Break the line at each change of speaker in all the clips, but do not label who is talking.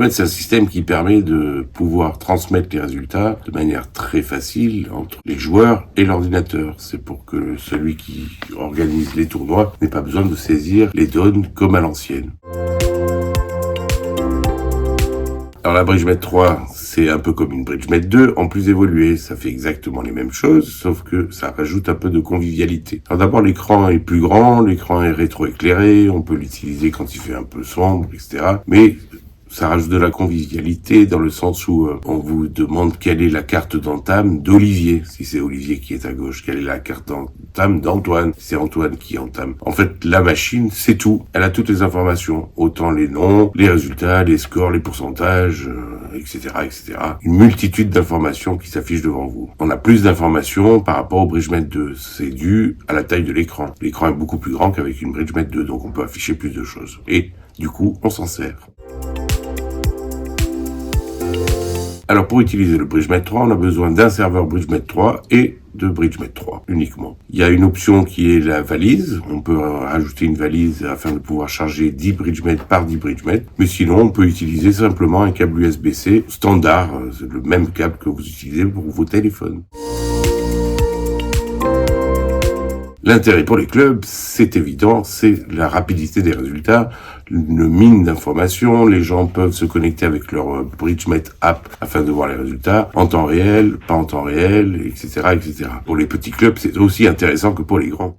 BridgeMet, c'est un système qui permet de pouvoir transmettre les résultats de manière très facile entre les joueurs et l'ordinateur. C'est pour que celui qui organise les tournois n'ait pas besoin de saisir les données comme à l'ancienne. Alors la BridgeMet 3, c'est un peu comme une BridgeMet 2, en plus évoluée. Ça fait exactement les mêmes choses, sauf que ça rajoute un peu de convivialité. Alors d'abord, l'écran est plus grand, l'écran est rétroéclairé, on peut l'utiliser quand il fait un peu sombre, etc. Mais ça rajoute de la convivialité dans le sens où on vous demande quelle est la carte d'entame d'Olivier, si c'est Olivier qui est à gauche, quelle est la carte d'entame d'Antoine, si c'est Antoine qui entame. En fait, la machine, c'est tout. Elle a toutes les informations, autant les noms, les résultats, les scores, les pourcentages, etc., etc. Une multitude d'informations qui s'affichent devant vous. On a plus d'informations par rapport au BridgeMet 2. C'est dû à la taille de l'écran. L'écran est beaucoup plus grand qu'avec une BridgeMet 2, donc on peut afficher plus de choses. Et du coup, on s'en sert. Alors pour utiliser le BridgeMet 3, on a besoin d'un serveur BridgeMet 3 et de BridgeMet 3 uniquement. Il y a une option qui est la valise. On peut rajouter une valise afin de pouvoir charger 10 BridgeMet par 10 BridgeMet. Mais sinon, on peut utiliser simplement un câble USB-C standard, c'est le même câble que vous utilisez pour vos téléphones. L'intérêt pour les clubs, c'est évident, c'est la rapidité des résultats, une mine d'informations, les gens peuvent se connecter avec leur BridgeMet app afin de voir les résultats en temps réel, pas en temps réel, etc., etc. Pour les petits clubs, c'est aussi intéressant que pour les grands.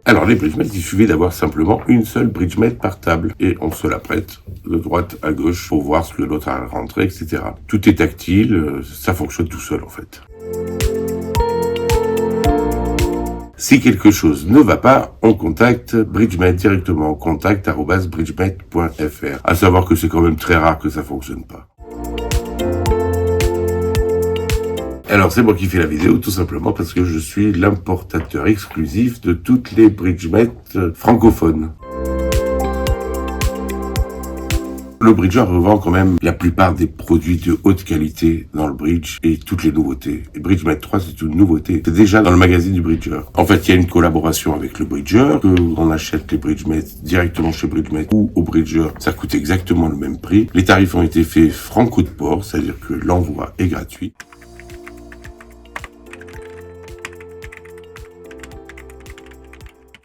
Alors les BridgeMet, il suffit d'avoir simplement une seule BridgeMet par table et on se la prête de droite à gauche pour voir ce que l'autre a rentré, etc. Tout est tactile, ça fonctionne tout seul en fait. Si quelque chose ne va pas, on contacte BridgeMet directement, contact@bridgemet.fr. À savoir que c'est quand même très rare que ça fonctionne pas. Alors c'est moi qui fais la vidéo tout simplement parce que je suis l'importateur exclusif de toutes les BridgeMet francophones. Le Bridger revend quand même la plupart des produits de haute qualité dans le bridge et toutes les nouveautés. Et BridgeMet 3, c'est une nouveauté. C'est déjà dans le magazine du Bridger. En fait, il y a une collaboration avec le Bridger, on achète les BridgeMet directement chez BridgeMet ou au Bridger. Ça coûte exactement le même prix. Les tarifs ont été faits franco de port, c'est-à-dire que l'envoi est gratuit.